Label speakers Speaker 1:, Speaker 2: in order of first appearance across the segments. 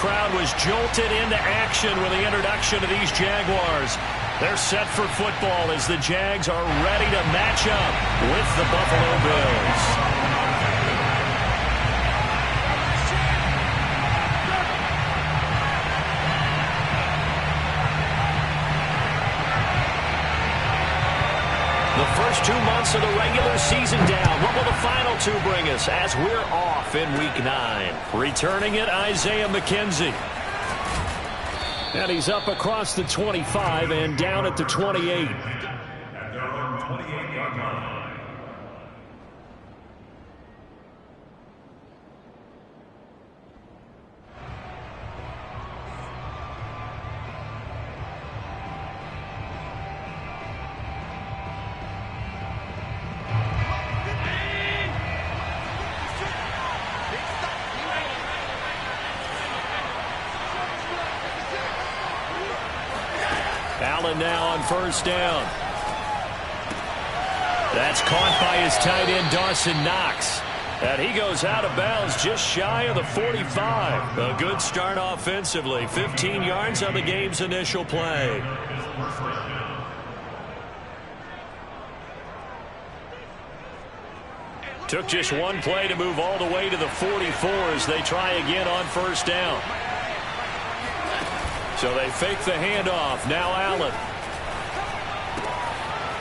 Speaker 1: crowd was jolted into action with the introduction of these Jaguars. They're set for football as the Jags are ready to match up with the Buffalo Bills. The first 2 months of the regular season down. What will the final 2 bring us as we're off in Week 9? Returning it, Isaiah McKenzie. And he's up across the 25 and down at the 28.
Speaker 2: At their own 28-yard line.
Speaker 1: Allen now on first down. That's caught by his tight end, Dawson Knox. And he goes out of bounds just shy of the 45. A good start offensively. 15 yards on the game's initial play. Took just one play to move all the way to the 44 as they try again on first down. So they fake the handoff. Now Allen.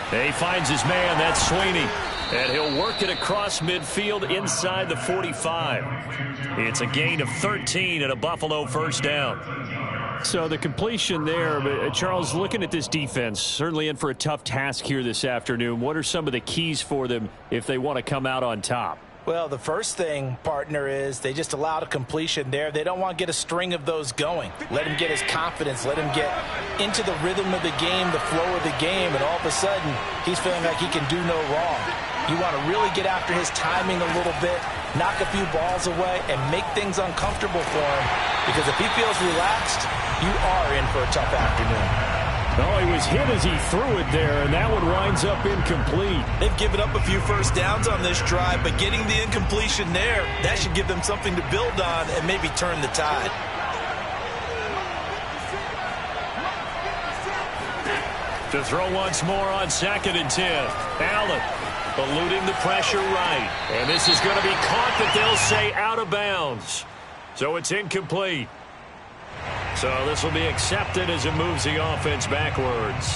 Speaker 1: He finds his man. That's Sweeney. And he'll work it across midfield inside the 45. It's a gain of 13 and a Buffalo first down. So the completion there, but Charles, looking at this defense, certainly in for a tough task here this afternoon. What are some of the keys for them if they want to come out on top?
Speaker 3: Well, the first thing, partner, is they just allowed a completion there. They don't want to get a string of those going. Let him get his confidence. Let him get into the rhythm of the game, the flow of the game, and all of a sudden, he's feeling like he can do no wrong. You want to really get after his timing a little bit, knock a few balls away, and make things uncomfortable for him. Because if he feels relaxed, you are in for a tough afternoon.
Speaker 1: Oh, he was hit as he threw it there, and that one winds up incomplete.
Speaker 4: They've given up a few first downs on this drive, but getting the incompletion there, that should give them something to build on and maybe turn the tide.
Speaker 1: To throw once more on 2nd and 10. Allen eluding the pressure right. And this is going to be caught, but they'll say out of bounds. So it's incomplete. So this will be accepted as it moves the offense backwards.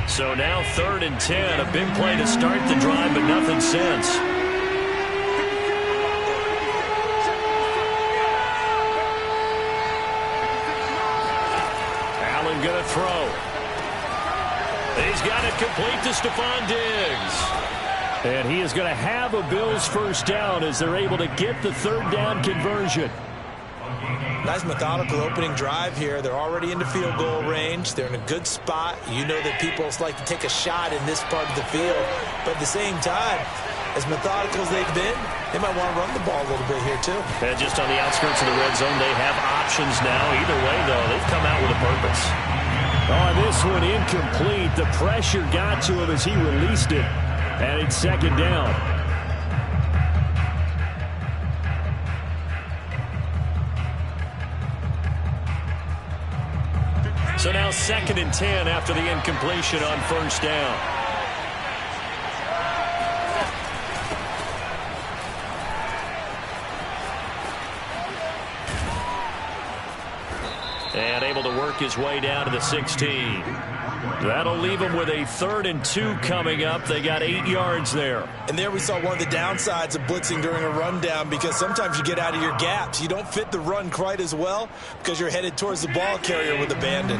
Speaker 1: So now 3rd and 10. A big play to start the drive, but nothing since. Allen going to throw. He's got it complete to Stephon Diggs. And he is going to have a Bills first down as they're able to get the 3rd down conversion.
Speaker 4: Nice methodical opening drive here. They're already into field goal range. They're in a good spot. You know that people like to take a shot in this part of the field. But at the same time, as methodical as they've been, they might want to run the ball a little bit here too.
Speaker 1: And just on the outskirts of the red zone, they have options now. Either way, though, they've come out with a purpose. Oh, this one incomplete. The pressure got to him as he released it. And it's 2nd down. So now 2nd and 10 after the incompletion on first down. And able to work his way down to the 16. That'll leave him with a 3rd and 2 coming up. They got 8 yards there.
Speaker 4: And there we saw one of the downsides of blitzing during a rundown, because sometimes you get out of your gaps. You don't fit the run quite as well because you're headed towards the ball carrier with abandon.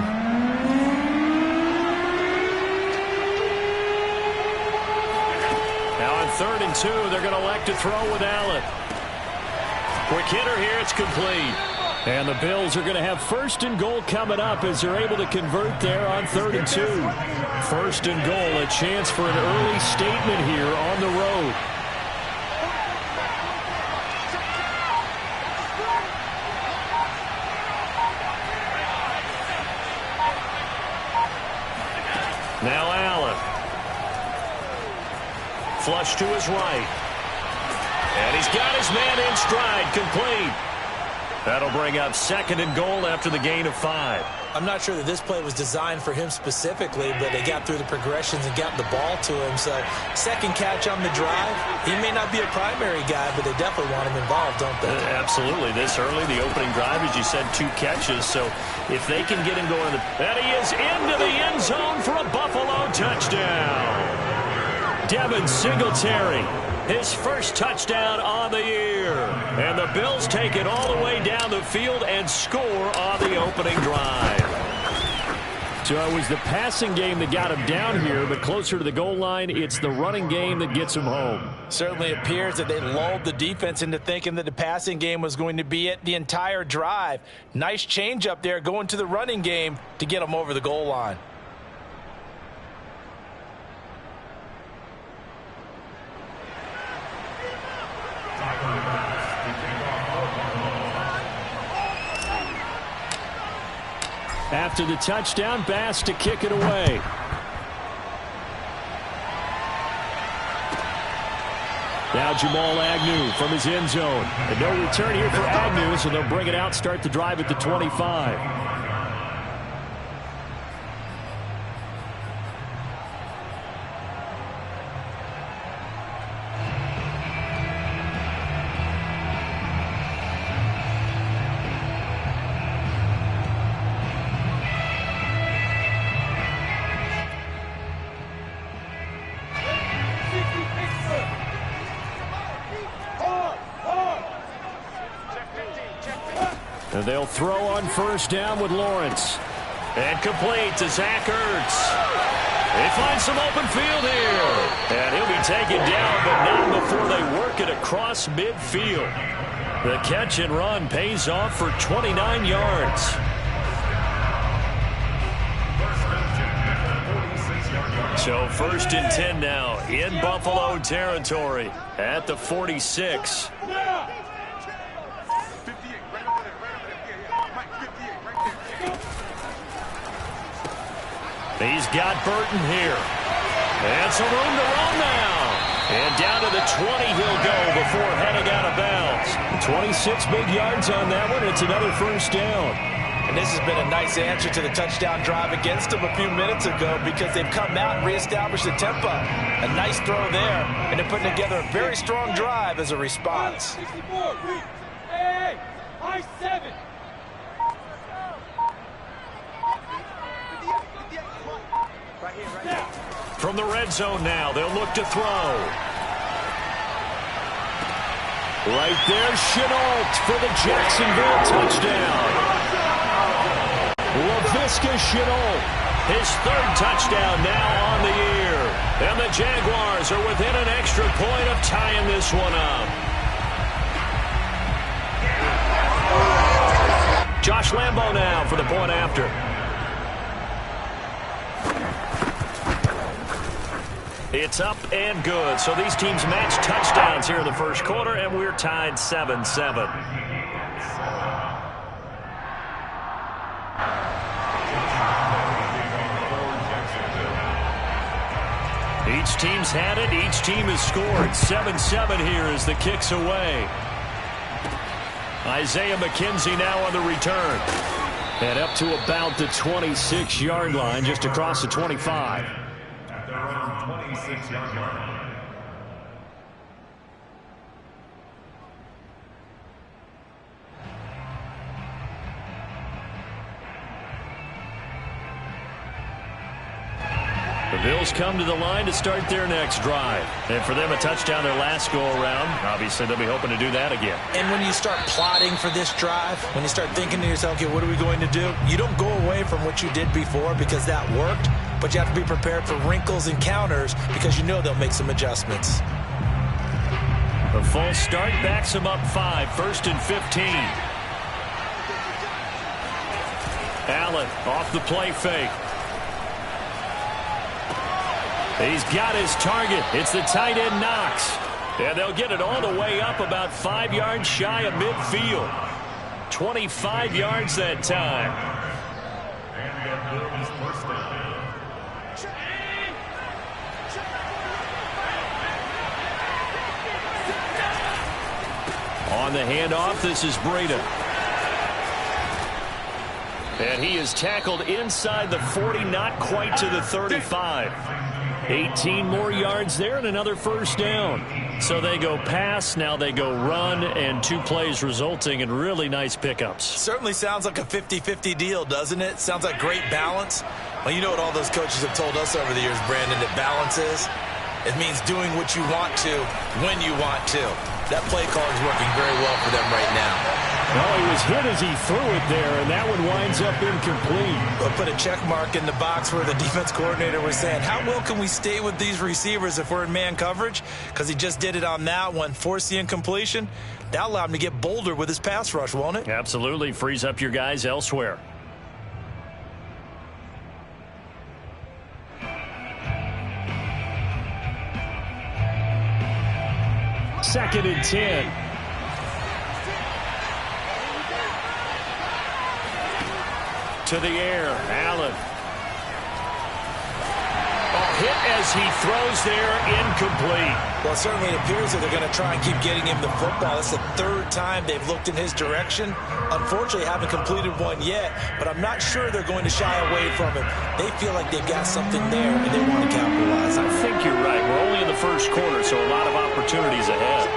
Speaker 1: Now on 3rd and 2, they're going to elect to throw with Allen. Quick hitter here, it's complete. And the Bills are going to have 1st and goal coming up as they're able to convert there on 3rd and 2. 1st and goal, a chance for an early statement here on the road. Now Allen. Flush to his right. And he's got his man in stride, complete. That'll bring up 2nd and goal after the gain of 5.
Speaker 4: I'm not sure that this play was designed for him specifically, but they got through the progressions and got the ball to him. So 2nd catch on the drive. He may not be a primary guy, but they definitely want him involved, don't they?
Speaker 1: Absolutely. This early, the opening drive, as you said, 2 catches. So if they can get him going, and he is into the end zone for a Buffalo touchdown. Devin Singletary, his first touchdown on the year. And the Bills take it all the way down the field and score on the opening drive. So it was the passing game that got him down here, but closer to the goal line, it's the running game that gets him home.
Speaker 3: Certainly appears that they lulled the defense into thinking that the passing game was going to be it the entire drive. Nice change up there going to the running game to get him over the goal line.
Speaker 1: After the touchdown, Bass to kick it away. Now Jamal Agnew from his end zone. And no return here for Agnew, so they'll bring it out, start the drive at the 25. And they'll throw on first down with Lawrence. And complete to Zach Ertz. They find some open field here. And he'll be taken down, but not before they work it across midfield. The catch and run pays off for 29 yards. So 1st and 10 now in Buffalo territory at the 46. He's got Burton here. And some room to run now. And down to the 20 he'll go before heading out of bounds. 26 big yards on that one. It's another first down.
Speaker 3: And this has been a nice answer to the touchdown drive against them a few minutes ago because they've come out and reestablished the tempo. A nice throw there, and they're putting together a very strong drive as a response.
Speaker 5: 64, hey, high 7.
Speaker 1: From the red zone now, they'll look to throw. Right there, Chenault for the Jacksonville touchdown. Laviska Chenault, his 3rd touchdown now on the year. And the Jaguars are within an extra point of tying this one up. Josh Lambo now for the point after. It's up and good. So these teams match touchdowns here in the first quarter, and we're tied 7-7. Each team's had it. Each team has scored. 7-7 here as the kick's away. Isaiah McKenzie now on the return. And up to about the 26-yard line, just across the 25.
Speaker 2: 26-yard line.
Speaker 1: The Bills come to the line to start their next drive. And for them, a touchdown their last go-around. Obviously, they'll be hoping to do that again.
Speaker 4: And when you start plotting for this drive, when you start thinking to yourself, okay, what are we going to do? You don't go away from what you did before because that worked, but you have to be prepared for wrinkles and counters because you know they'll make some adjustments.
Speaker 1: The false start backs them up 5, 1st and 15. Allen off the play fake. He's got his target. It's the tight end Knox. And they'll get it all the way up about 5 yards shy of midfield. 25 yards that time.
Speaker 2: And we have Bills first down.
Speaker 1: On the handoff, this is Breida. And he is tackled inside the 40, not quite to the 35. 18 more yards there and another first down. So they go pass, now they go run, and 2 plays resulting in really nice pickups.
Speaker 4: Certainly sounds like a 50-50 deal, doesn't it? Sounds like great balance. Well, you know what all those coaches have told us over the years, Brandon, that balance is? It means doing what you want to when you want to. That play call is working very well for them right now.
Speaker 1: Well, he was hit as he threw it there, and that one winds up incomplete.
Speaker 4: We'll put a check mark in the box where the defense coordinator was saying, how well can we stay with these receivers if we're in man coverage? Because he just did it on that one, forced the incompletion. That allowed him to get bolder with his pass rush, won't it?
Speaker 1: Absolutely. Frees up your guys elsewhere. Second and 10. To the air, Allen. Hit as he throws there, incomplete.
Speaker 4: Well, certainly it appears that they're going to try and keep getting him the football. That's the 3rd time they've looked in his direction. Unfortunately, haven't completed one yet, but I'm not sure they're going to shy away from him. They feel like they've got something there, and they want to capitalize on it.
Speaker 1: I think you're right. We're only in the first quarter, so a lot of opportunities ahead.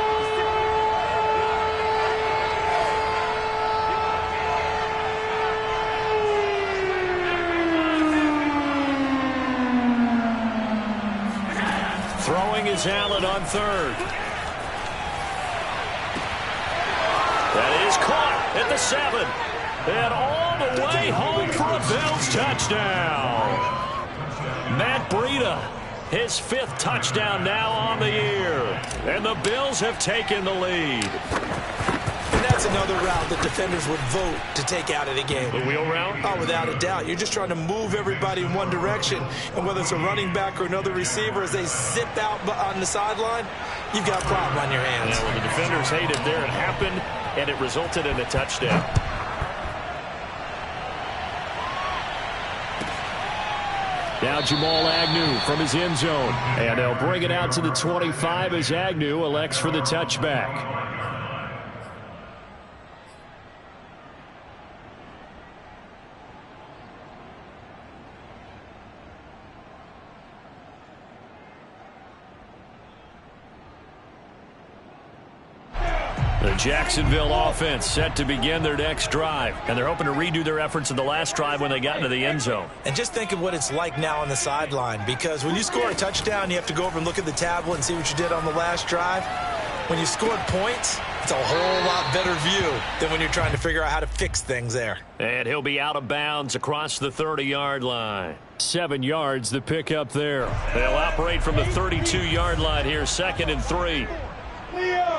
Speaker 1: Throwing is Allen on 3rd. That is caught at the 7. And all the way home for a Bills touchdown. Matt Breida, his 5th touchdown now on the year. And the Bills have taken the lead.
Speaker 4: And that's another route that defenders would vote to take out of the game.
Speaker 1: The wheel route?
Speaker 4: Oh, without a doubt. You're just trying to move everybody in one direction. And whether it's a running back or another receiver, as they zip out on the sideline, you've got a problem on your hands.
Speaker 1: Yeah, well, the defenders hate it there. It happened, and it resulted in a touchdown. Now Jamal Agnew from his end zone. And they'll bring it out to the 25 as Agnew elects for the touchback. The Jacksonville offense set to begin their next drive, and they're hoping to redo their efforts in the last drive when they got into the end zone.
Speaker 4: And just think of what it's like now on the sideline, because when you score a touchdown, you have to go over and look at the tablet and see what you did on the last drive. When you scored points, it's a whole lot better view than when you're trying to figure out how to fix things there.
Speaker 1: And he'll be out of bounds across the 30-yard line. 7 yards the pickup there. They'll operate from the 32-yard line here, 2nd and 3.
Speaker 5: Leo.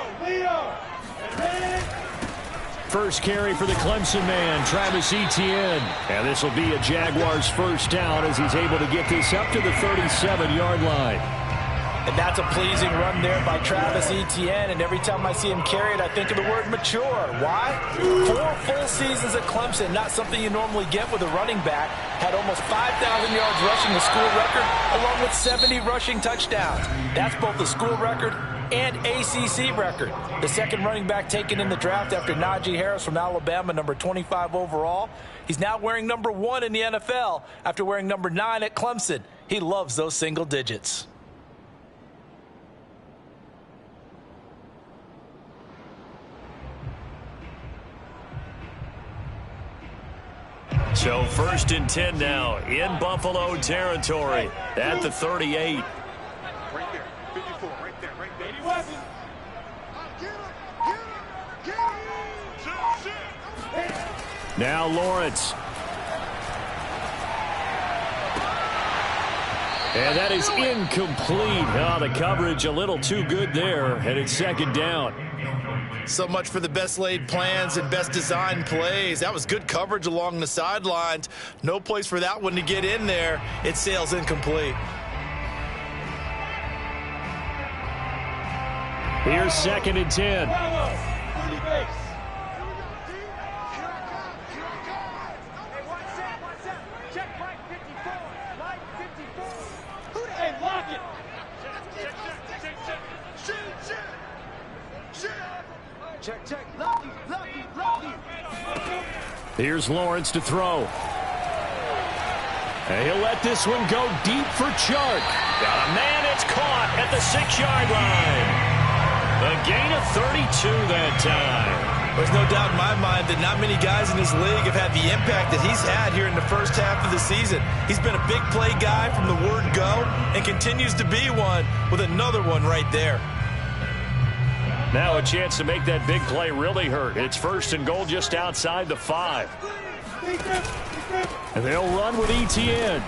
Speaker 1: First carry for the Clemson man, Travis Etienne. And this will be a Jaguars first down as he's able to get this up to the 37-yard line.
Speaker 3: And that's a pleasing run there by Travis Etienne. And every time I see him carry it, I think of the word mature. Why? 4 full seasons at Clemson, not something you normally get with a running back. Had almost 5,000 yards rushing, the school record, along with 70 rushing touchdowns. That's both the school record and ACC record. The second running back taken in the draft after Najee Harris from Alabama, number 25 overall. He's now wearing number 1 in the NFL after wearing number 9 at Clemson. He loves those single digits.
Speaker 1: So 1st and 10 now in Buffalo territory at the 38.
Speaker 5: Right there, 54, right there.
Speaker 1: Now Lawrence. And that is incomplete. Oh, the coverage a little too good there, and it's 2nd down.
Speaker 4: So much for the best laid plans and best designed plays. That was good coverage along the sidelines. No place for that one to get in there. It sails incomplete.
Speaker 1: Here's 2nd and 10.
Speaker 5: Hey, lock it.
Speaker 1: Here's Lawrence to throw. And he'll let this one go deep for Chark. Got a man, it's caught at the 6-yard line. A gain of 32 that time.
Speaker 4: There's no doubt in my mind that not many guys in this league have had the impact that he's had here in the first half of the season. He's been a big play guy from the word go and continues to be one with another one right there.
Speaker 1: Now a chance to make that big play really hurt. It's 1st and goal just outside the 5. And they'll run with Etienne.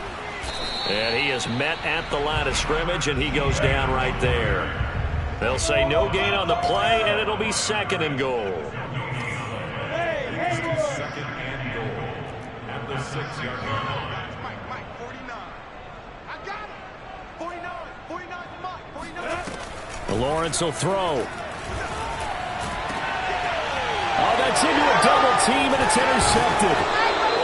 Speaker 1: And he is met at the line of scrimmage, and he goes down right there. They'll say no gain on the play, and it'll be 2nd and goal.
Speaker 2: 2nd and goal at the 6-yard line.
Speaker 5: Mike, 49. I got it. 49. 49 for Mike. 49.
Speaker 1: Lawrence will throw. Oh, that's into a double team, and it's intercepted.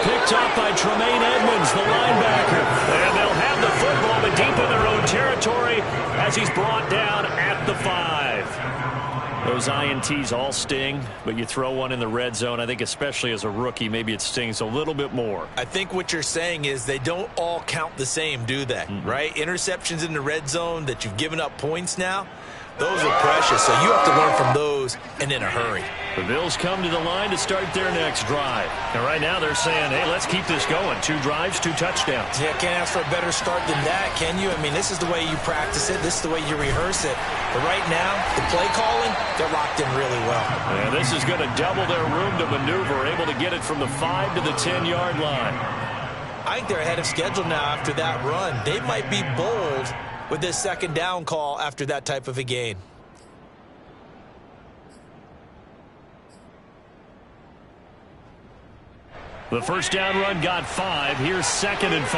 Speaker 1: Picked up by Tremaine Edmonds, the linebacker. And they'll have the football, but deep in their own territory as he's brought down at the 5. Those INTs all sting, but you throw one in the red zone, I think especially as a rookie, maybe it stings a little bit more.
Speaker 4: I think what you're saying is they don't all count the same, do they? Right? Interceptions in the red zone that you've given up points now, those are precious, so you have to learn from those and in a hurry.
Speaker 1: The Bills come to the line to start their next drive. And right now they're saying, hey, let's keep this going. 2 drives, 2 touchdowns.
Speaker 4: Yeah, can't ask for a better start than that, can you? I mean, this is the way you practice it. This is the way you rehearse it. But right now, the play calling, they're locked in really well.
Speaker 1: And this is going to double their room to maneuver, able to get it from the 5 to the 10-yard line.
Speaker 4: I think they're ahead of schedule now after that run. They might be bold with this 2nd down call after that type of a gain.
Speaker 1: The 1st down run got 5. Here's 2nd and 5.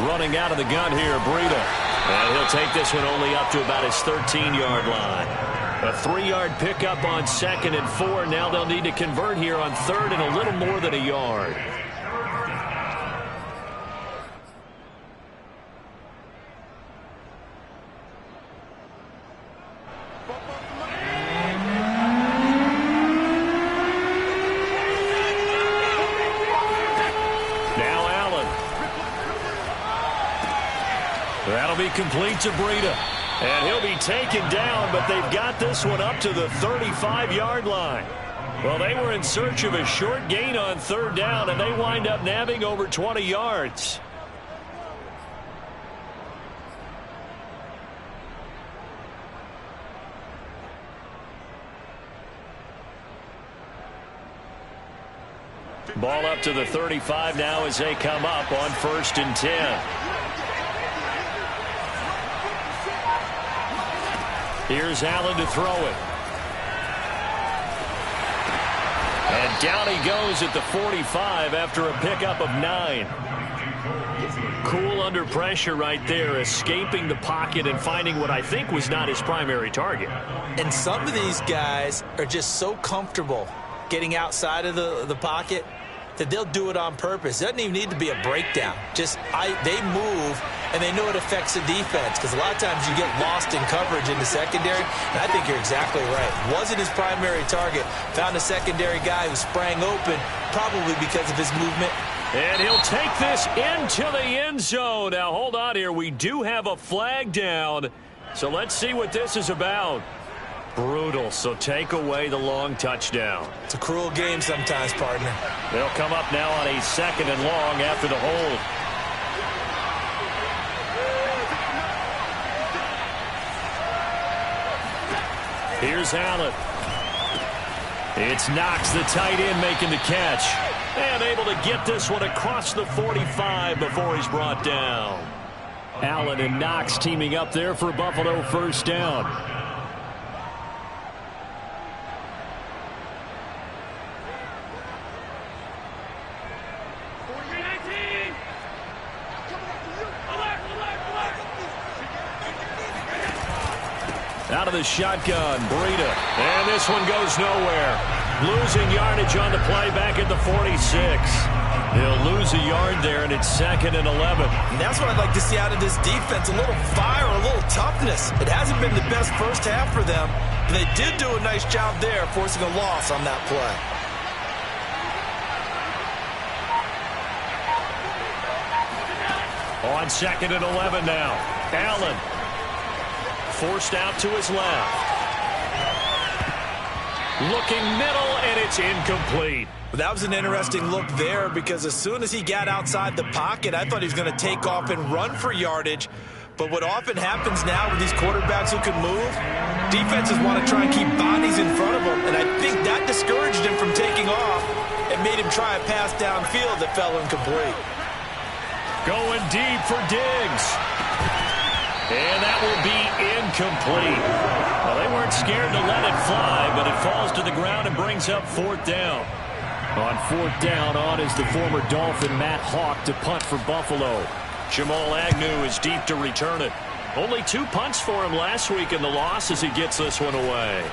Speaker 1: Running out of the gun here, Breida. And he'll take this one only up to about his 13-yard line. A 3-yard pickup on 2nd and 4. Now they'll need to convert here on 3rd and a little more than a yard. Now Allen. That'll be complete to Breida. And he'll be taken down, but they've got this one up to the 35-yard line. Well, they were in search of a short gain on 3rd down, and they wind up nabbing over 20 yards. Ball up to the 35 now as they come up on 1st and 10. Here's Allen to throw it. And down he goes at the 45 after a pickup of 9. Cool under pressure right there, escaping the pocket and finding what I think was not his primary target.
Speaker 4: And some of these guys are just so comfortable getting outside of the pocket that they'll do it on purpose. It doesn't even need to be a breakdown. Just they move, and they know it affects the defense, because a lot of times you get lost in coverage in the secondary, and I think you're exactly right. Wasn't his primary target. Found a secondary guy who sprang open, probably because of his movement.
Speaker 1: And he'll take this into the end zone. Now, hold on here. We do have a flag down, so let's see what this is about. Brutal, so take away the long touchdown.
Speaker 4: It's a cruel game sometimes, partner.
Speaker 1: They'll come up now on a 2nd and long after the hold. Here's Allen. It's Knox, the tight end, making the catch. And able to get this one across the 45 before he's brought down. Allen and Knox teaming up there for Buffalo 1st down. Out of the shotgun, Breida. And this one goes nowhere. Losing yardage on the play back at the 46. They'll lose a yard there, and it's 2nd and 11.
Speaker 4: And that's what I'd like to see out of this defense, a little fire, a little toughness. It hasn't been the best first half for them, but they did do a nice job there, forcing a loss on that play.
Speaker 1: On 2nd and 11 now. Allen forced out to his left. Looking middle, and it's incomplete.
Speaker 4: That was an interesting look there because as soon as he got outside the pocket, I thought he was going to take off and run for yardage. But what often happens now with these quarterbacks who can move, defenses want to try and keep bodies in front of them, and I think that discouraged him from taking off and made him try a pass downfield that fell incomplete.
Speaker 1: Going deep for Diggs. And that will be incomplete. Well, they weren't scared to let it fly, but it falls to the ground and brings up 4th down.
Speaker 6: On 4th down, on is the former Dolphin Matt Hawk to punt for Buffalo.
Speaker 1: Jamal Agnew is deep to return it. Only 2 punts for him last week in the loss as he gets this one away.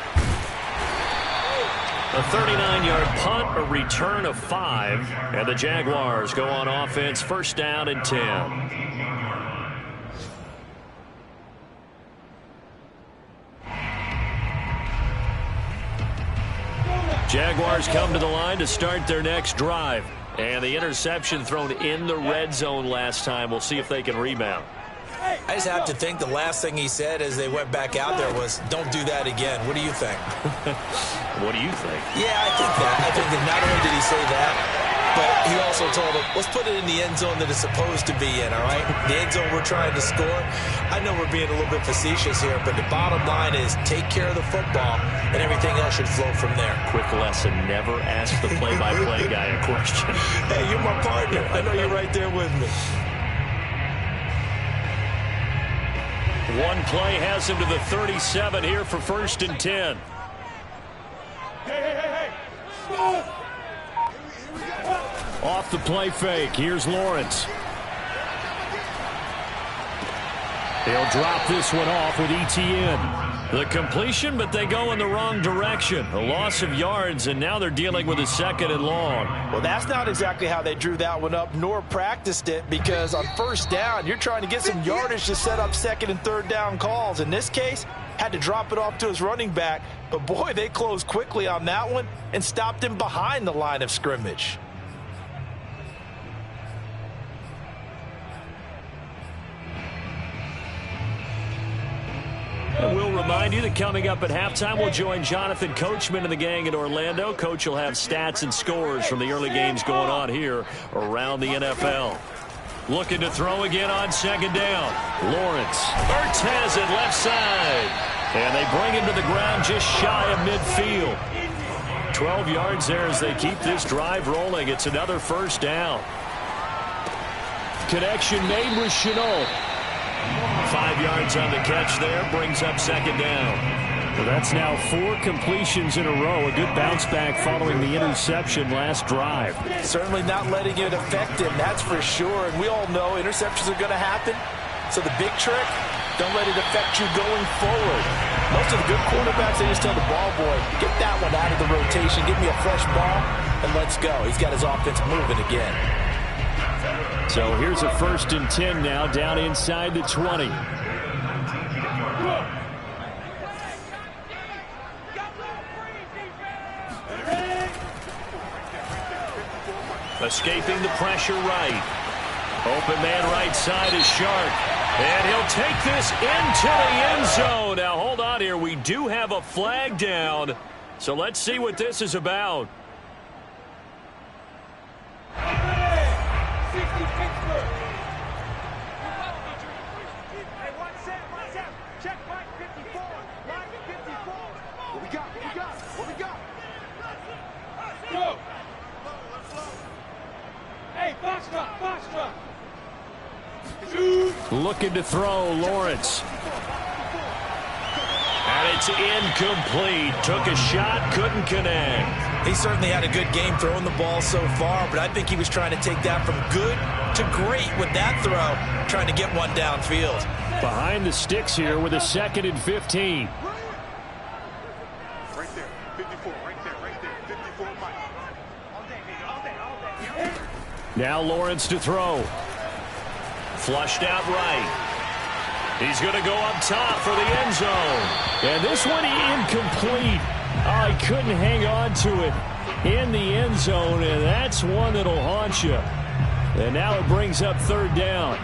Speaker 1: A 39-yard punt, a return of 5, and the Jaguars go on offense, 1st down and 10. Jaguars come to the line to start their next drive. And the interception thrown in the red zone last time. We'll see if they can rebound.
Speaker 4: I just have to think the last thing he said as they went back out there was, don't do that again. What do you think?
Speaker 1: What do you think?
Speaker 4: Yeah, I think that. I think that not only did he say that, but he also told him, let's put it in the end zone that it's supposed to be in, all right? The end zone we're trying to score. I know we're being a little bit facetious here, but the bottom line is take care of the football, and everything else should flow from there.
Speaker 1: Quick lesson, never ask the play-by-play guy a question.
Speaker 4: Hey, you're my partner. I know you're right there with me.
Speaker 1: One play has him to the 37 here for 1st and 10.
Speaker 5: Hey.
Speaker 6: Off the play fake. Here's Lawrence. They'll drop this one off with ETN.
Speaker 1: The completion, but they go in the wrong direction. A loss of yards, and now they're dealing with a 2nd and long.
Speaker 3: Well, that's not exactly how they drew that one up, nor practiced it, because on 1st down, you're trying to get some yardage to set up 2nd and 3rd down calls. In this case, had to drop it off to his running back, but boy, they closed quickly on that one and stopped him behind the line of scrimmage.
Speaker 1: And we'll remind you that coming up at halftime, we'll join Jonathan Coachman and the gang in Orlando. Coach will have stats and scores from the early games going on here around the NFL. Looking to throw again on 2nd down. Lawrence. Ertz has it left side. And they bring him to the ground just shy of midfield. 12 yards there as they keep this drive rolling. It's another 1st down.
Speaker 6: Connection made with Chenault.
Speaker 1: 5 yards on the catch there, brings up 2nd down.
Speaker 6: So that's now 4 completions in a row. A good bounce back following the interception last drive.
Speaker 3: Certainly not letting it affect him, that's for sure. And we all know interceptions are going to happen. So the big trick, don't let it affect you going forward. Most of the good quarterbacks, they just tell the ball boy, get that one out of the rotation, give me a fresh ball, and let's go. He's got his offense moving again.
Speaker 6: So here's a 1st and 10 now, down inside the 20.
Speaker 1: Escaping the pressure right. Open man right side is Sharp. And he'll take this into the end zone. Now hold on here. We do have a flag down. So let's see what this is about.
Speaker 6: Looking to throw, Lawrence.
Speaker 1: And it's incomplete. Took a shot, couldn't connect.
Speaker 4: He certainly had a good game throwing the ball so far, but I think he was trying to take that from good to great with that throw, trying to get one downfield.
Speaker 6: Behind the sticks here with a 2nd and 15.
Speaker 5: Right there, 54, right there, 54.
Speaker 6: Now Lawrence to throw.
Speaker 1: Flushed out right. He's going to go up top for the end zone.
Speaker 6: And this one incomplete. Oh, he couldn't hang on to it in the end zone, and that's one that'll haunt you. And now it brings up third down.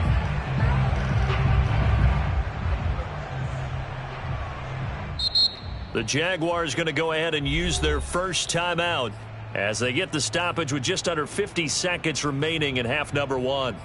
Speaker 1: The Jaguars going to go ahead and use their first timeout as they get the stoppage with just under 50 seconds remaining in half number one.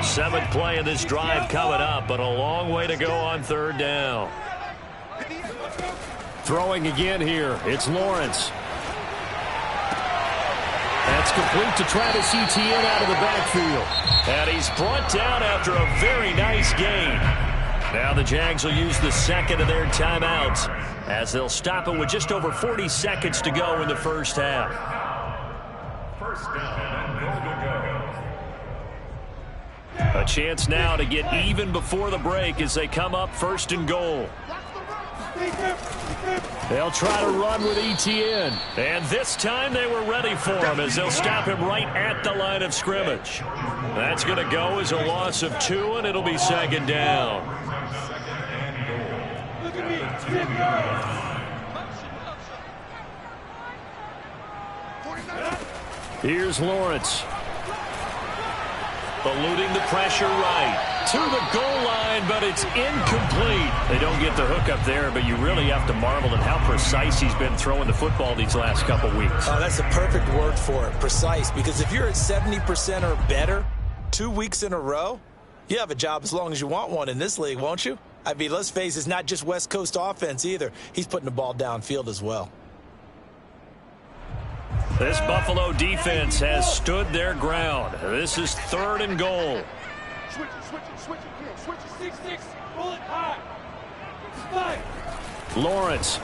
Speaker 1: Seventh play of this drive coming up, but a long way to go on third down.
Speaker 6: Throwing again here. It's Lawrence. That's complete to Travis Etienne out of the backfield.
Speaker 1: And he's brought down after a very nice gain. Now the Jags will use the second of their timeouts as they'll stop it with just over 40 seconds to go in the first half.
Speaker 2: First down and goal to go.
Speaker 1: A chance now to get even before the break as they come up first and goal.
Speaker 6: They'll try to run with Etienne.
Speaker 1: And this time they were ready for him as they'll stop him right at the line of scrimmage. That's going to go as a loss of 2, and it'll be second down.
Speaker 6: Here's Lawrence.
Speaker 1: Eluding the pressure right to the goal line, but it's incomplete. They don't get the hook up there, but you really have to marvel at how precise he's been throwing the football these last couple weeks.
Speaker 4: Oh, that's the perfect word for it, precise, because if you're at 70% or better 2 weeks in a row, you have a job as long as you want one in this league, won't you? I mean, let's face it, it's not just West Coast offense either. He's putting the ball downfield as well.
Speaker 1: This Buffalo defense has stood their ground. This is third and goal.
Speaker 5: Switch it, 6-6, pull it high.
Speaker 6: Lawrence.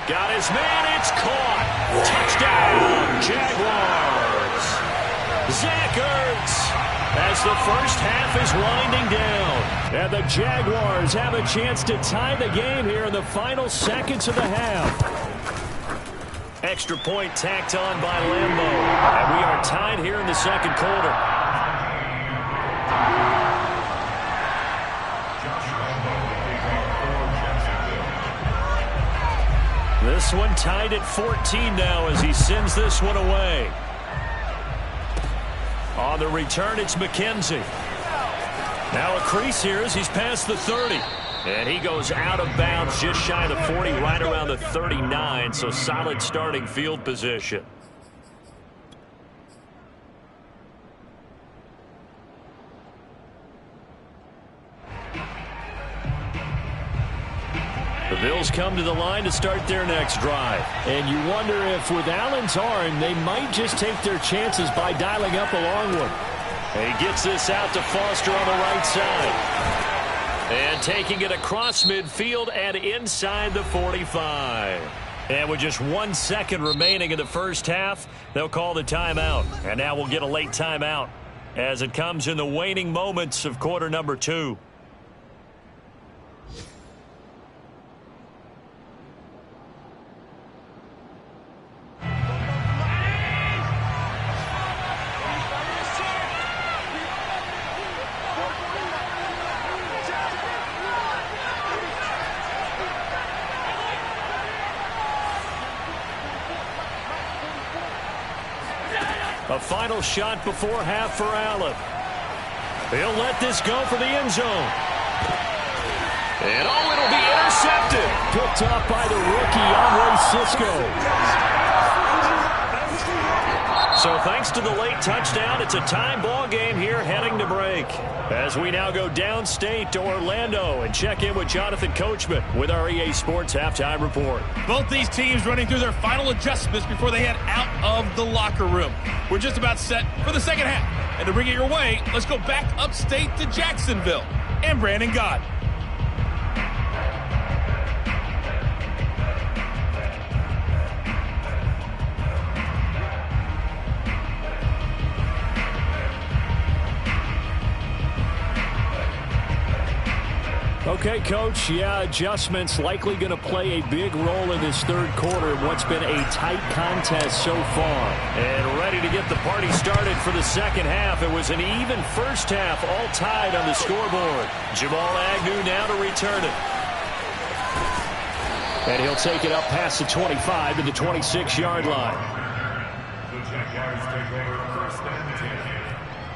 Speaker 1: Got his man, it's caught. Touchdown, Jaguars. Zach Ertz as the first half is winding down.
Speaker 6: And the Jaguars have a chance to tie the game here in the final seconds of the half.
Speaker 1: Extra point tacked on by Lambeau. And we are tied here in the second quarter. This one tied at 14 now as he sends this one away. On the return, it's McKenzie. Now a crease here as he's past the 30. And he goes out of bounds just shy of the 40, right around the 39, so solid starting field position. The Bills come to the line to start their next drive.
Speaker 6: And you wonder if with Allen's arm, they might just take their chances by dialing up a long one.
Speaker 1: He gets this out to Foster on the right side. And taking it across midfield and inside the 45. And with just 1 second remaining in the first half, they'll call the timeout. And now we'll get a late timeout as it comes in the waning moments of quarter number 2. A final shot before half for Allen. He'll let this go for the end zone. And oh, it'll be intercepted.
Speaker 6: Picked off by the rookie, Andre Sisco.
Speaker 1: So thanks to the late touchdown, it's a tie ball game here heading to break. As we now go downstate to Orlando and check in with Jonathan Coachman with our EA Sports Halftime Report.
Speaker 7: Both these teams running through their final adjustments before they head out of the locker room. We're just about set for the second half. And to bring it your way, let's go back upstate to Jacksonville and Brandon Gott.
Speaker 6: Okay, Coach, yeah, adjustments likely going to play a big role in this third quarter in what's been a tight contest so far.
Speaker 1: And ready to get the party started for the second half. It was an even first half, all tied on the scoreboard. Jamal Agnew now to return it.
Speaker 6: And he'll take it up past the 25 to the 26-yard line.
Speaker 2: The Jaguars take over first and 10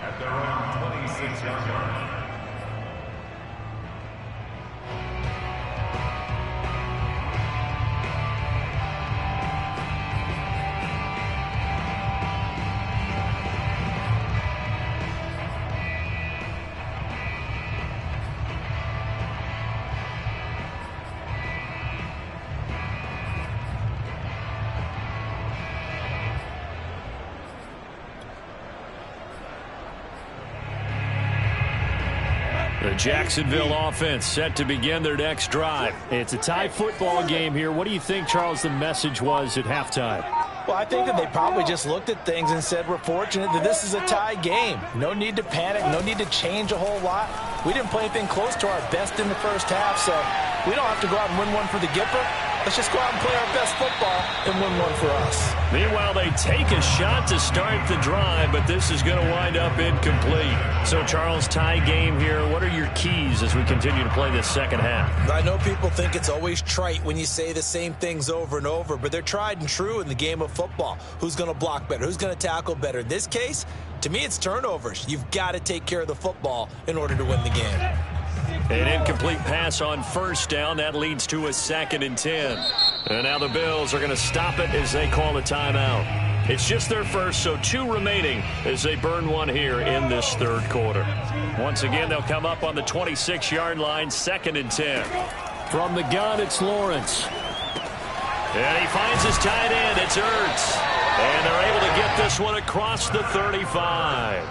Speaker 2: at their own 26-yard line.
Speaker 1: The Jacksonville offense set to begin their next drive.
Speaker 6: It's a tie football game here. What do you think, Charles, the message was at halftime?
Speaker 3: Well, I think that they probably just looked at things and said, we're fortunate that this is a tie game. No need to panic. No need to change a whole lot. We didn't play anything close to our best in the first half, so we don't have to go out and win one for the Gipper. Let's just go out and play our best football and win one for us.
Speaker 1: Meanwhile, they take a shot to start the drive, but this is going to wind up incomplete. So, Charles, tie game here. What are your keys as we continue to play this second half?
Speaker 4: I know people think it's always trite when you say the same things over and over, but they're tried and true in the game of football. Who's going to block better? Who's going to tackle better? In this case, to me, it's turnovers. You've got to take care of the football in order to win the game.
Speaker 1: An incomplete pass on first down. That leads to a 2nd and 10. And now the Bills are going to stop it as they call a timeout. It's just their first, so 2 remaining as they burn one here in this third quarter. Once again, they'll come up on the 26-yard line, 2nd and 10.
Speaker 6: From the gun, it's Lawrence.
Speaker 1: And he finds his tight end. It's Ertz. And they're able to get this one across the 35.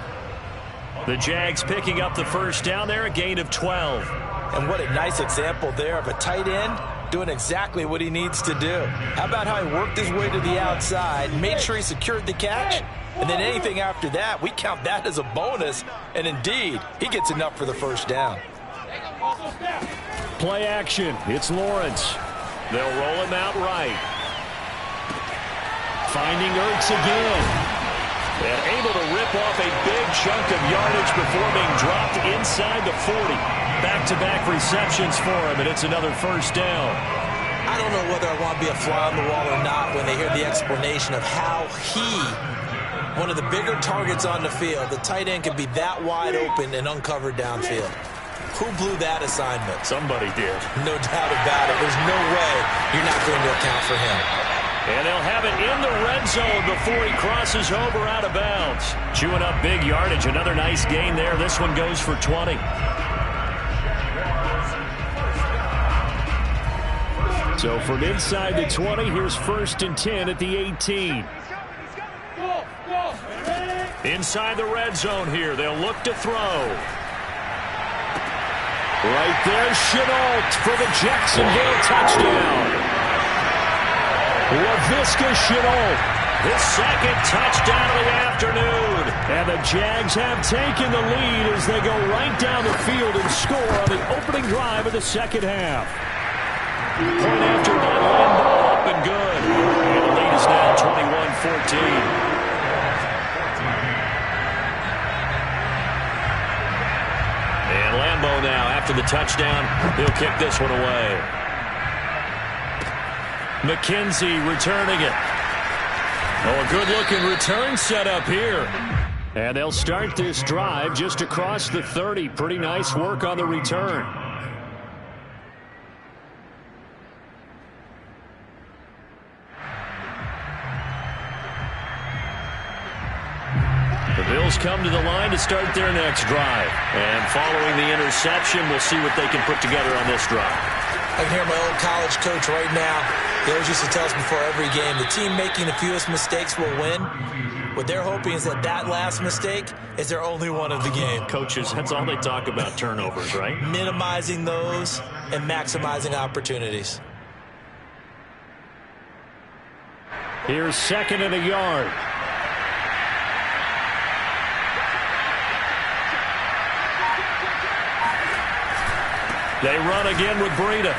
Speaker 1: The Jags picking up the first down there, a gain of 12.
Speaker 3: And what a nice example there of a tight end doing exactly what he needs to do. How about how he worked his way to the outside, made sure he secured the catch, and then anything after that, we count that as a bonus. And indeed, he gets enough for the first down.
Speaker 6: Play action. It's Lawrence.
Speaker 1: They'll roll him out right.
Speaker 6: Finding Ertz again.
Speaker 1: And able to rip off a big chunk of yardage before being dropped inside the 40. Back-to-back receptions for him, and it's another first down.
Speaker 4: I don't know whether I want to be a fly on the wall or not when they hear the explanation of how one of the bigger targets on the field, the tight end can be that wide open and uncovered downfield. Who blew that assignment?
Speaker 1: Somebody did.
Speaker 4: No doubt about it. There's no way you're not going to account for him.
Speaker 1: And they'll have it in the red zone before he crosses over out of bounds. Chewing up big yardage. Another nice gain there. This one goes for 20.
Speaker 6: So from inside the 20, here's 1st and 10 at the 18.
Speaker 1: Inside the red zone here. They'll look to throw.
Speaker 6: Right there, Shenault for the Jacksonville touchdown. LaVisca Shenault,
Speaker 1: his 2nd touchdown of the afternoon.
Speaker 6: And the Jags have taken the lead as they go right down the field and score on the opening drive of the second half.
Speaker 1: Point after by Lambeau, up and good. And the lead is now 21-14. And Lambeau now, after the touchdown, he'll kick this one away. McKenzie returning it. Oh, a good-looking return set up here.
Speaker 6: And they'll start this drive just across the 30. Pretty nice work on the return.
Speaker 1: The Bills come to the line to start their next drive. And following the interception, we'll see what they can put together on this drive.
Speaker 4: I can hear my old college coach right now. He always used to tell us before every game, the team making the fewest mistakes will win. What they're hoping is that last mistake is their only one of the game.
Speaker 1: Coaches, that's all they talk about, turnovers, right?
Speaker 4: Minimizing those and maximizing opportunities.
Speaker 6: Here's 2nd and a yard.
Speaker 1: They run again with Breida.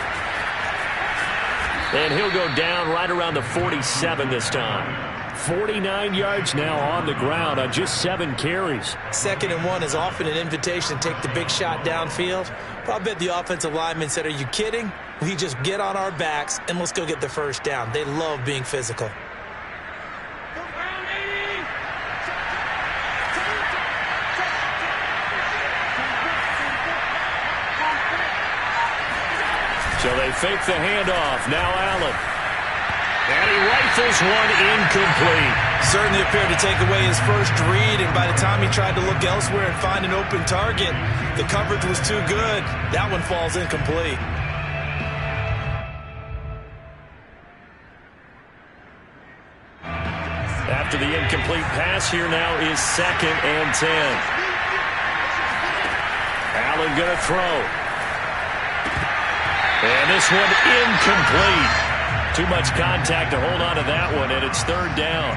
Speaker 1: And he'll go down right around the 47 this time. 49 yards now on the ground on just 7 carries.
Speaker 4: 2nd and 1 is often an invitation to take the big shot downfield. But I bet the offensive lineman said, are you kidding? We just get on our backs and let's go get the first down. They love being physical.
Speaker 1: So they fake the handoff. Now Allen. And he rifles one incomplete.
Speaker 4: Certainly appeared to take away his first read, and by the time he tried to look elsewhere and find an open target, the coverage was too good. That one falls incomplete.
Speaker 1: After the incomplete pass, here now is 2nd and 10. Allen going to throw. And this one incomplete. Too much contact to hold on to that one, and it's 3rd down.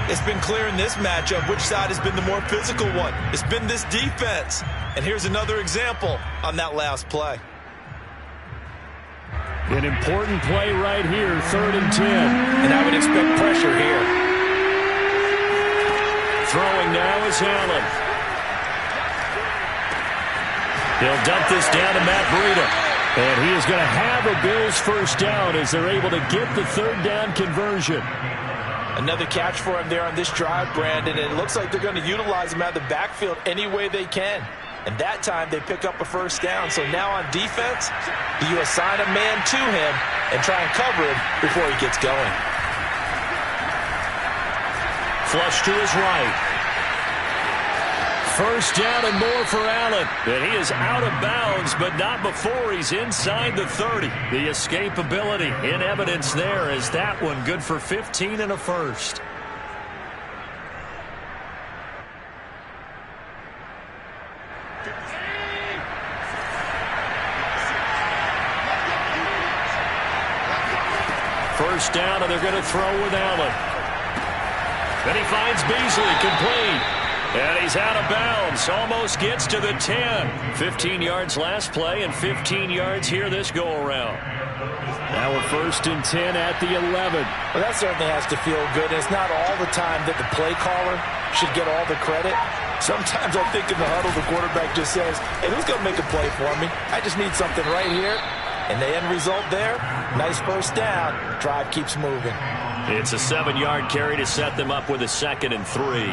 Speaker 4: It's been clear in this matchup which side has been the more physical one. It's been this defense. And here's another example on that last play.
Speaker 6: An important play right here, 3rd and 10.
Speaker 4: And I would expect pressure here.
Speaker 1: Throwing now is Allen. He'll dump this down to Matt Breida.
Speaker 6: And he is going to have a Bills first down as they're able to get the 3rd down conversion.
Speaker 3: Another catch for him there on this drive, Brandon. And it looks like they're going to utilize him out of the backfield any way they can. And that time they pick up a first down. So now on defense, you assign a man to him and try and cover him before he gets going.
Speaker 1: Flush to his right. First down and more for Allen. And he is out of bounds, but not before he's inside the 30. The escapability in evidence there as that one good for 15 and a first. First down, and they're going to throw with Allen. Then he finds Beasley, complete. And he's out of bounds. Almost gets to the 10. 15 yards last play and 15 yards here this go-around.
Speaker 6: Now we're 1st and 10 at the 11.
Speaker 3: Well, that certainly has to feel good. It's not all the time that the play caller should get all the credit. Sometimes I think in the huddle, the quarterback just says, hey, who's going to make a play for me? I just need something right here. And the end result there, nice first down. Drive keeps moving.
Speaker 1: It's a 7-yard carry to set them up with a 2nd and 3.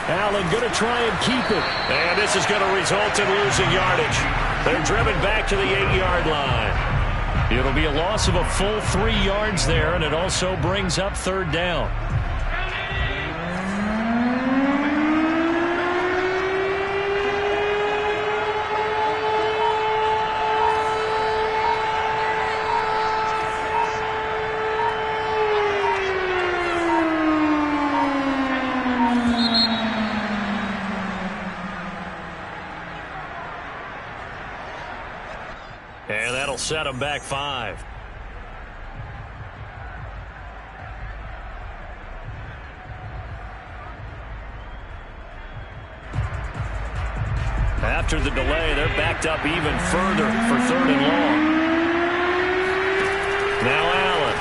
Speaker 6: Allen going to try and keep it.
Speaker 1: And this is going to result in losing yardage. They're driven back to the 8-yard line. It'll be a loss of a full 3 yards there, and it also brings up 3rd down. And that'll set them back 5. After the delay, they're backed up even further for 3rd and long. Now Allen.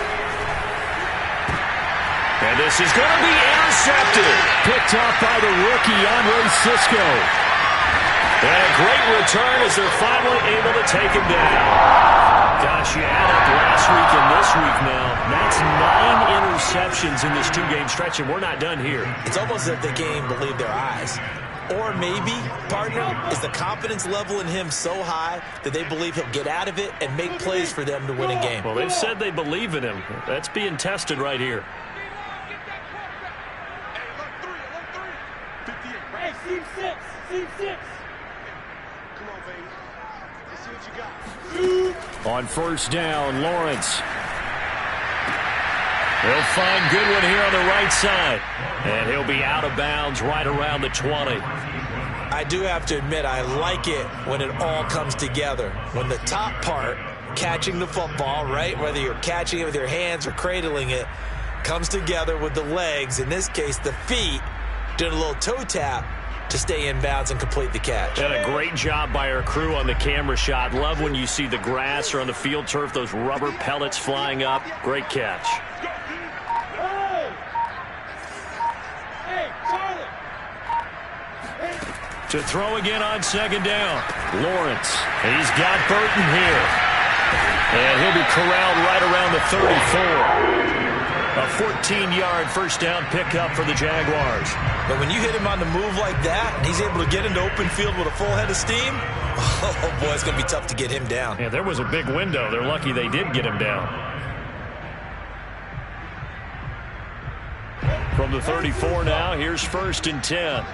Speaker 1: And this is going to be intercepted.
Speaker 6: Picked off by the rookie, Andre Cisco.
Speaker 1: And a great return as they're finally able to take him down. Gosh, you add up last week and this week now. That's 9 interceptions in this 2-game stretch, and we're not done here.
Speaker 4: It's almost as if they can't even believe their eyes. Or maybe, partner, is the confidence level in him so high that they believe he'll get out of it and make plays for them to win a game.
Speaker 1: Well, they've said they believe in him. That's being tested right here.
Speaker 5: Hey, C6, C6. Come on, baby. Let's see what you got.
Speaker 6: On first down, Lawrence.
Speaker 1: They'll find Goodwin here on the right side. And he'll be out of bounds right around the 20.
Speaker 4: I do have to admit, I like it when it all comes together. When the top part catching the football, right? Whether you're catching it with your hands or cradling it, comes together with the legs, in this case the feet, doing a little toe tap to stay in bounds and complete the catch.
Speaker 1: And a great job by our crew on the camera shot. Love when you see the grass or on the field turf, those rubber pellets flying up. Great catch. To throw again on second down. Lawrence. He's got Burton here. And he'll be corralled right around the 34. A 14-yard first down pickup for the Jaguars.
Speaker 4: But when you hit him on the move like that, and he's able to get into open field with a full head of steam, oh boy, it's going to be tough to get him down.
Speaker 1: Yeah, there was a big window. They're lucky they did get him down. From the 34 now, here's 1st and 10.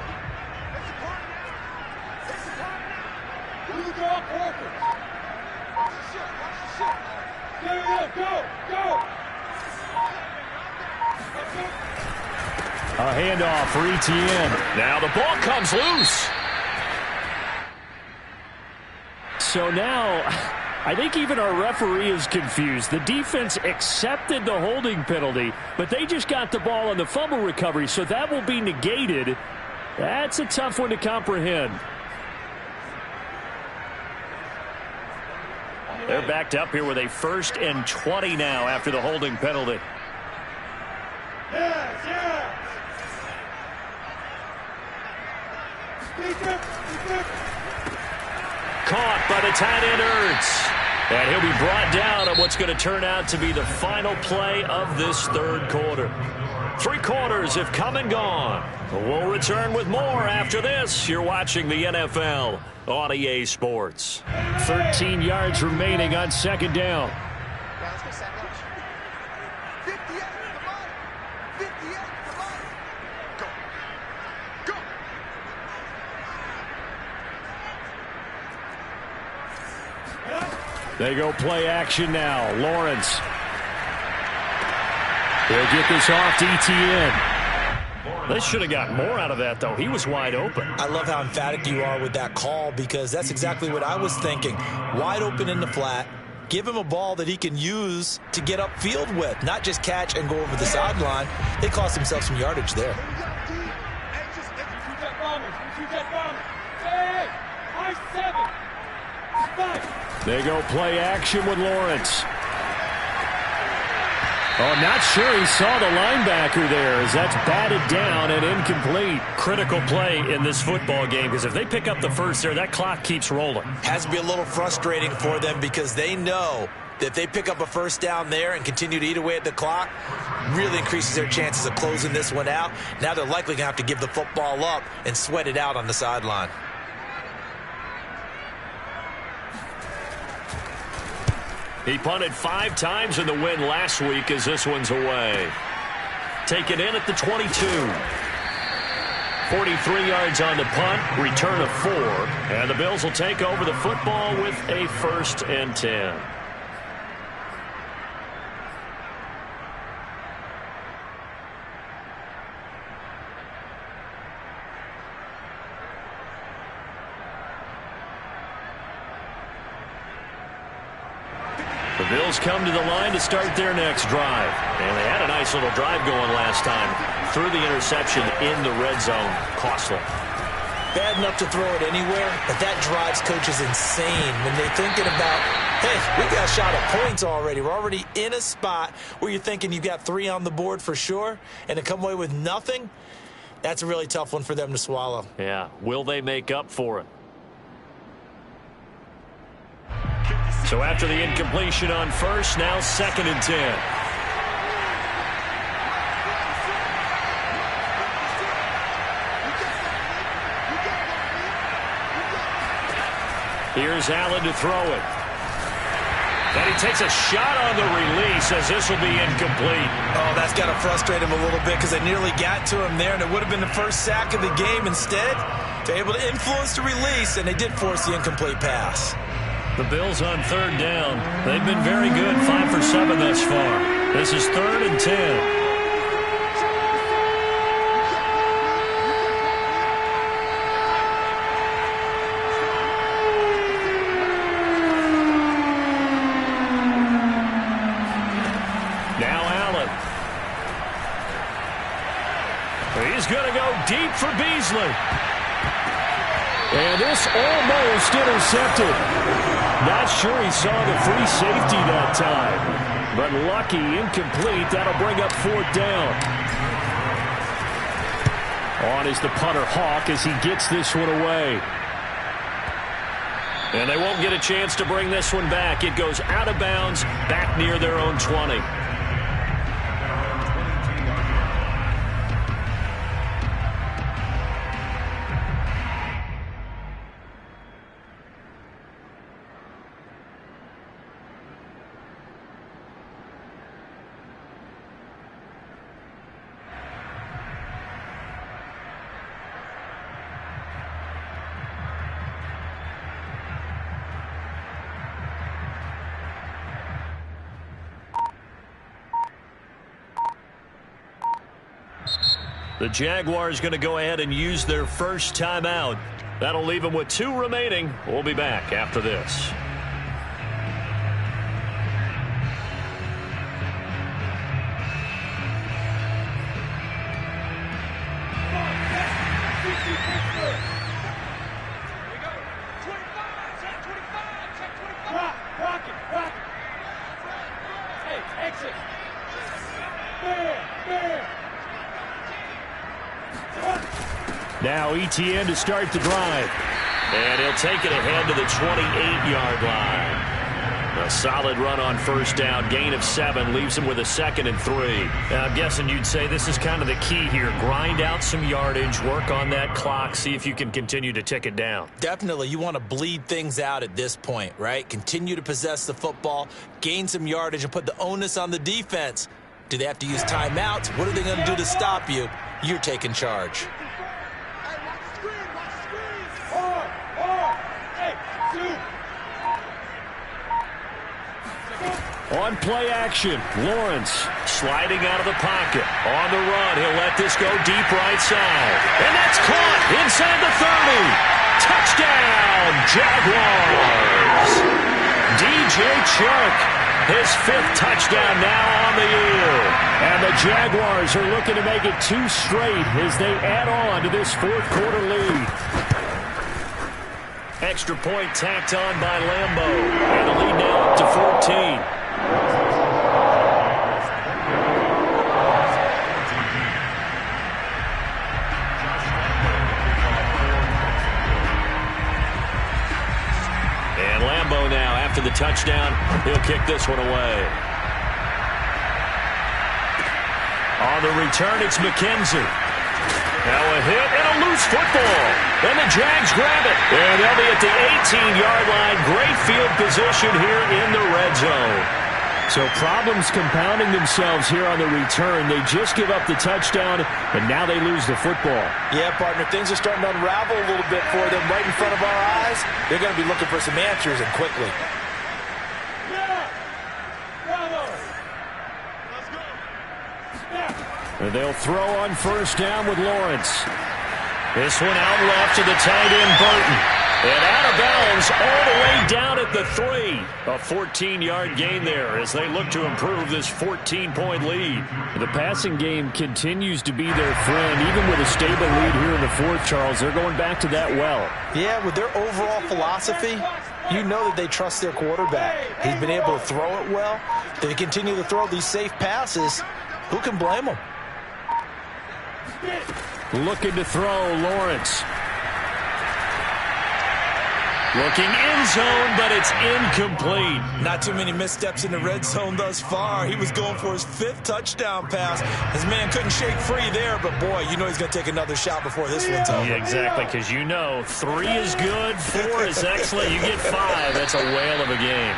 Speaker 1: A handoff for Etienne. Now the ball comes loose.
Speaker 6: So now, I think even our referee is confused. The defense accepted the holding penalty, but they just got the ball on the fumble recovery, so that will be negated. That's a tough one to comprehend.
Speaker 1: They're backed up here with a 1st and 20 now after the holding penalty. Caught by the tight end Ertz. And he'll be brought down on what's going to turn out to be the final play of this 3rd quarter. 3 quarters have come and gone. We'll return with more after this. You're watching the NFL on EA Sports.
Speaker 6: 13 yards remaining on second down. They go play action now. Lawrence. He'll get this off to Etienne.
Speaker 1: They should have got more out of that, though. He was wide open.
Speaker 4: I love how emphatic you are with that call, because that's exactly what I was thinking. Wide open in the flat. Give him a ball that he can use to get upfield with, not just catch and go over the sideline. They cost themselves some yardage there.
Speaker 6: They go play action with Lawrence. Oh, I'm not sure he saw the linebacker there, as that's batted down and incomplete.
Speaker 1: Critical play in this football game, because if they pick up the first there, that clock keeps rolling.
Speaker 4: Has to be a little frustrating for them, because they know that if they pick up a first down there and continue to eat away at the clock, really increases their chances of closing this one out. Now they're likely going to have to give the football up and sweat it out on the sideline.
Speaker 1: He punted 5 times in the win last week as this one's away. Taken in at the 22. 43 yards on the punt, return of 4. And the Bills will take over the football with a 1st and 10. The Bills come to the line to start their next drive. And they had a nice little drive going last time. Threw the interception in the red zone. Costly.
Speaker 4: Bad enough to throw it anywhere, but that drives coaches insane when they're thinking about, hey, we got a shot at points already. We're already in a spot where you're thinking you've got 3 on the board for sure, and to come away with nothing, that's a really tough one for them to swallow.
Speaker 1: Yeah. Will they make up for it? So after the incompletion on first, now 2nd and 10. Here's Allen to throw it. And he takes a shot on the release as this will be incomplete.
Speaker 4: Oh, that's got to frustrate him a little bit, because they nearly got to him there, and it would have been the first sack of the game. Instead, they're able to influence the release, and they did force the incomplete pass.
Speaker 1: The Bills on 3rd down. They've been very good, 5 for 7 thus far. This is 3rd and 10. deep for Beasley.
Speaker 6: And this almost intercepted. Not sure he saw the free safety that time. But lucky, incomplete. That'll bring up 4th down. On is the punter, Hawk, as he gets this one away.
Speaker 1: And they won't get a chance to bring this one back. It goes out of bounds, back near their own 20. The Jaguars going to go ahead and use their first timeout. That'll leave them with 2 remaining. We'll be back after this.
Speaker 6: Now ETN to start the drive.
Speaker 1: And he'll take it ahead to the 28-yard line. A solid run on first down. Gain of 7 leaves him with a 2nd and 3. Now, I'm guessing you'd say this is kind of the key here. Grind out some yardage, work on that clock, see if you can continue to tick it down.
Speaker 4: Definitely. You want to bleed things out at this point, right? Continue to possess the football, gain some yardage, and put the onus on the defense. Do they have to use timeouts? What are they going to do to stop you? You're taking charge.
Speaker 6: On play action, Lawrence.
Speaker 1: Sliding out of the pocket. On the run, he'll let this go deep right side. And that's caught inside the 30. Touchdown, Jaguars. DJ Chark, his 5th touchdown now on the year.
Speaker 6: And the Jaguars are looking to make it 2 straight as they add on to this 4th quarter lead.
Speaker 1: Extra point tacked on by Lambo. And the lead now up to 14. And Lambo now, after the touchdown, he'll kick this one away. On the return, it's McKenzie. Now a hit and a loose football. And the Jags grab it. And they'll be at the 18-yard line. Great field position here in the red zone.
Speaker 6: So problems compounding themselves here on the return. They just give up the touchdown, and now they lose the football.
Speaker 3: Yeah, partner, things are starting to unravel a little bit for them right in front of our eyes. They're going to be looking for some answers, and quickly.
Speaker 6: And they'll throw on first down with Lawrence.
Speaker 1: This one out left to the tight end, Burton. And out of bounds all the way down at the 3. A 14-yard gain there as they look to improve this 14-point lead.
Speaker 6: The passing game continues to be their friend. Even with a stable lead here in the 4th, Charles, they're going back to that well.
Speaker 3: Yeah, with their overall philosophy, you know that they trust their quarterback. He's been able to throw it well. They continue to throw these safe passes. Who can blame them?
Speaker 6: Looking to throw, Lawrence.
Speaker 1: Looking in zone, but it's incomplete.
Speaker 4: Not too many missteps in the red zone thus far. He was going for his 5th touchdown pass. His man couldn't shake free there, but boy, you know he's going to take another shot before this one's over.
Speaker 1: Yeah, exactly, because you know 3 is good, 4 is excellent. You get 5, that's a whale of a game.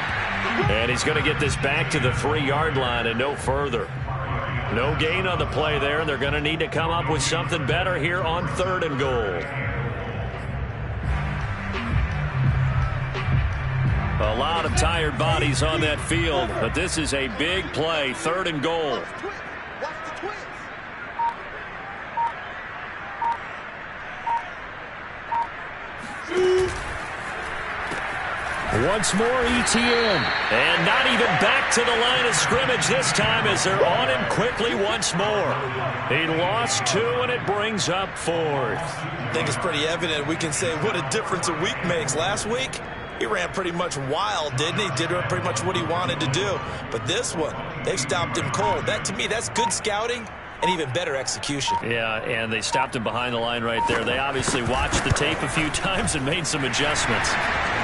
Speaker 1: And he's going to get this back to the 3-yard line and no further. No gain on the play there. They're going to need to come up with something better here on 3rd and goal. A lot of tired bodies on that field, but this is a big play. 3rd and goal.
Speaker 6: Once more, ETN.
Speaker 1: And not even back to the line of scrimmage this time as they're on him quickly once more. He lost 2, and it brings up 4th.
Speaker 4: I think it's pretty evident we can say what a difference a week makes. Last week, he ran pretty much wild, didn't he? Did pretty much what he wanted to do. But this one, they've stopped him cold. That, to me, that's good scouting and even better execution.
Speaker 1: Yeah, and they stopped him behind the line right there. They obviously watched the tape a few times and made some adjustments.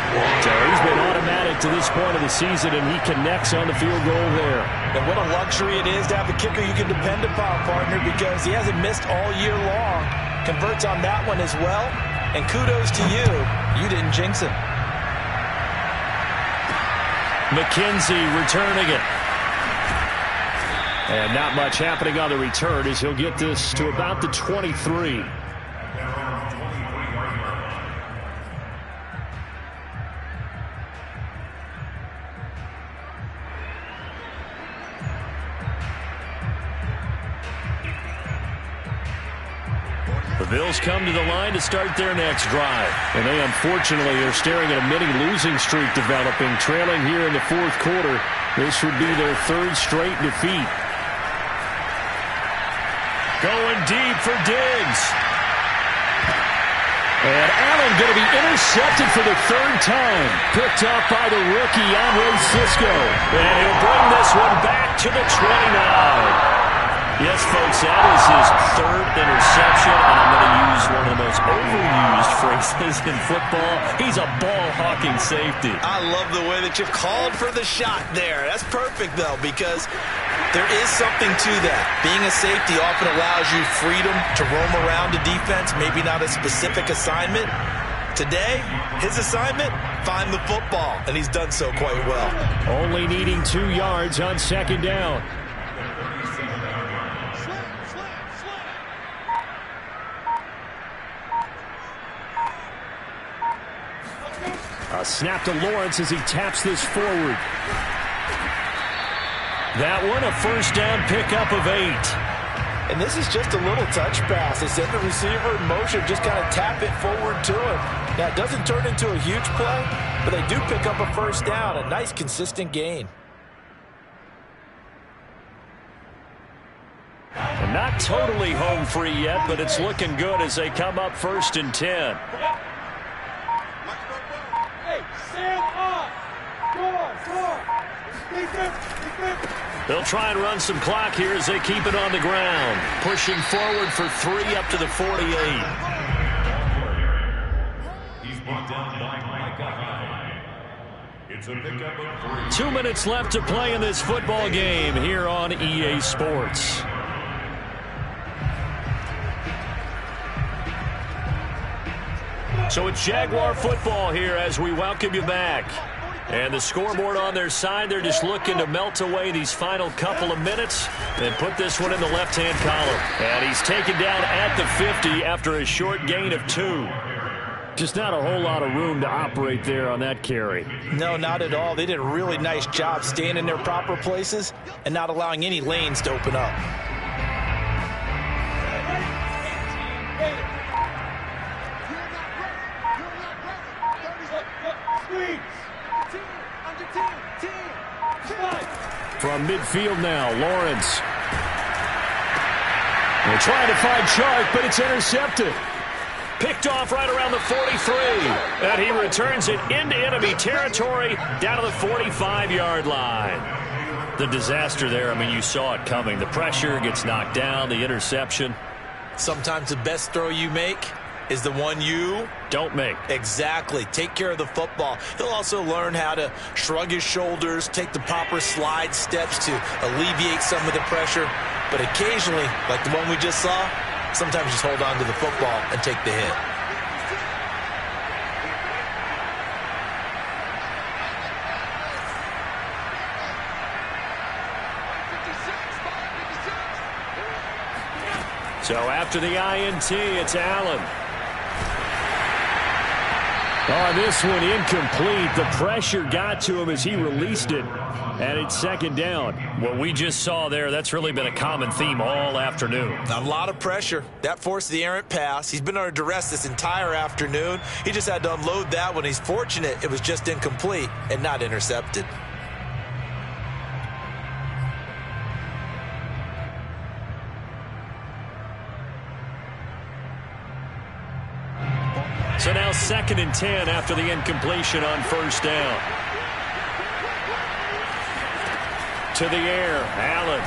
Speaker 6: So he's been automatic to this point of the season, and he connects on the field goal there.
Speaker 3: And what a luxury it is to have a kicker you can depend upon, partner, because he hasn't missed all year long. Converts on that one as well. And kudos to you. You didn't jinx him.
Speaker 1: McKenzie returning it.
Speaker 6: And not much happening on the return as he'll get this to about the 23.
Speaker 1: The Bills come to the line to start their next drive.
Speaker 6: And they unfortunately are staring at a mini losing streak developing, trailing here in the 4th quarter. This would be their 3rd straight defeat.
Speaker 1: Going deep for Diggs.
Speaker 6: And Allen going to be intercepted for the 3rd time. Picked up by the rookie, Andre Cisco.
Speaker 1: And he'll bring this one back to the 29. Yes, folks, that is his 3rd interception, and I'm going to use one of the most overused phrases in football. He's a ball-hawking safety.
Speaker 4: I love the way that you called for the shot there. That's perfect, though, because there is something to that. Being a safety often allows you freedom to roam around a defense, maybe not a specific assignment. Today, his assignment, find the football, and he's done so quite well.
Speaker 6: Only needing 2 yards on 2nd down. A snap to Lawrence as he taps this forward.
Speaker 1: That one, a 1st down pickup of 8.
Speaker 3: And this is just a little touch pass. They send the receiver in motion, just kind of tap it forward to him. Now, it doesn't turn into a huge play, but they do pick up a 1st down, a nice, consistent gain.
Speaker 1: And not totally home free yet, but it's looking good as they come up 1st and 10. They'll try and run some clock here as they keep it on the ground. Pushing forward for 3 up to the 48.
Speaker 2: He's brought down by Micah Hyde. It's a pickup of 3.
Speaker 1: 2 minutes left to play in this football game here on EA Sports. So it's Jaguar football here as we welcome you back. And the scoreboard on their side, they're just looking to melt away these final couple of minutes and put this one in the left-hand column. And he's taken down at the 50 after a short gain of 2.
Speaker 6: Just not a whole lot of room to operate there on that carry.
Speaker 3: No, not at all. They did a really nice job staying in their proper places and not allowing any lanes to open up.
Speaker 6: From midfield now, Lawrence. They're trying to find Chark, but it's intercepted.
Speaker 1: Picked off right around the 43. And he returns it into enemy territory down to the 45-yard line. The disaster there, I mean, you saw it coming. The pressure gets knocked down, the interception.
Speaker 4: Sometimes the best throw you make is the one you
Speaker 1: don't make.
Speaker 4: Exactly. Take care of the football. He'll also learn how to shrug his shoulders, take the proper slide steps to alleviate some of the pressure. But occasionally, like the one we just saw, sometimes just hold on to the football and take the hit.
Speaker 1: So after the INT, it's Allen.
Speaker 6: Oh, this one incomplete. The pressure got to him as he released it, and it's second down.
Speaker 1: What we just saw there, that's really been a common theme all afternoon.
Speaker 4: A lot of pressure. That forced the errant pass. He's been under duress this entire afternoon. He just had to unload that one. He's fortunate it was just incomplete and not intercepted.
Speaker 1: So now 2nd and 10 after the incompletion on first down. To the air, Allen.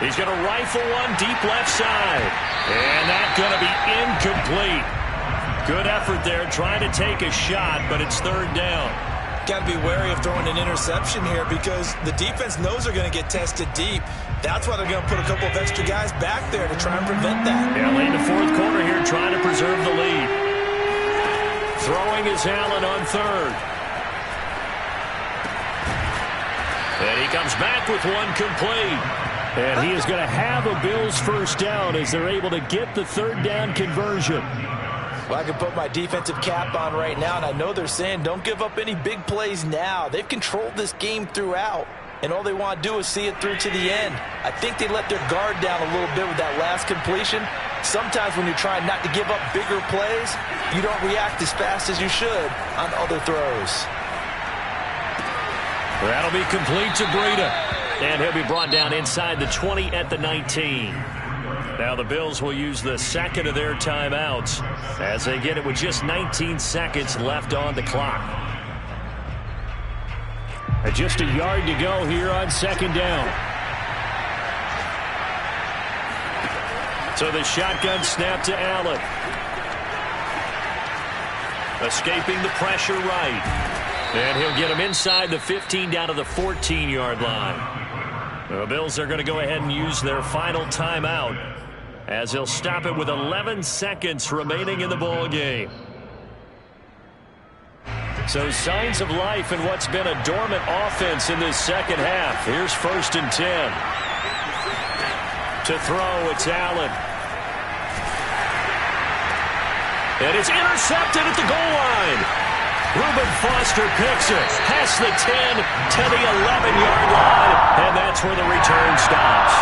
Speaker 1: He's going to rifle one deep left side. And that's going to be incomplete. Good effort there, trying to take a shot, but it's 3rd down.
Speaker 4: Got to be wary of throwing an interception here because the defense knows they're going to get tested deep. That's why they're going to put a couple of extra guys back there to try and prevent that.
Speaker 1: Yeah, late in the 4th quarter here, trying to preserve the lead. Throwing is Allen on 3rd. And he comes back with one complete.
Speaker 6: And he is going to have a Bills first down as they're able to get the 3rd down conversion.
Speaker 3: Well, I can put my defensive cap on right now, and I know they're saying don't give up any big plays now. They've controlled this game throughout, and all they want to do is see it through to the end. I think they let their guard down a little bit with that last completion. Sometimes when you're trying not to give up bigger plays, you don't react as fast as you should on other throws.
Speaker 1: That'll be complete to Breida. And he'll be brought down inside the 20 at the 19. Now the Bills will use the 2nd of their timeouts as they get it with just 19 seconds left on the clock.
Speaker 6: Just a yard to go here on 2nd down.
Speaker 1: So the shotgun snap to Allen. Escaping the pressure right. And he'll get him inside the 15 down to the 14-yard line. The Bills are going to go ahead and use their final timeout as they'll stop it with 11 seconds remaining in the ball game. So signs of life in what's been a dormant offense in this second half. Here's 1st and 10. To throw, it's Allen. And it's intercepted at the goal line. Reuben Foster picks it past the 10 to the 11-yard line, and that's where the return stops.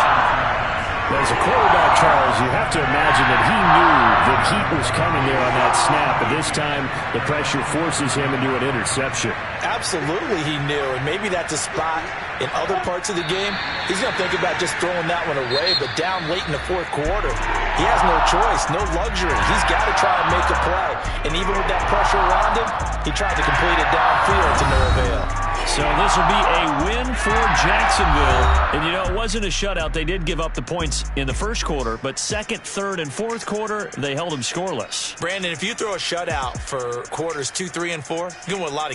Speaker 6: As a quarterback, Charles, you have to imagine that he knew that heat was coming there on that snap, but this time the pressure forces him into an interception.
Speaker 3: Absolutely he knew, and maybe that's a spot in other parts of the game. He's going to think about just throwing that one away, but down late in the 4th quarter, he has no choice, no luxury. He's got to try and make a play, and even with that pressure around him, he tried to complete it downfield to no avail.
Speaker 1: So this will be a win for Jacksonville. And, you know, it wasn't a shutout. They did give up the points in the 1st quarter, but 2nd, 3rd, and 4th quarter, they held them scoreless.
Speaker 4: Brandon, if you throw a shutout for quarters 2, 3, and 4, you're going to win a lot of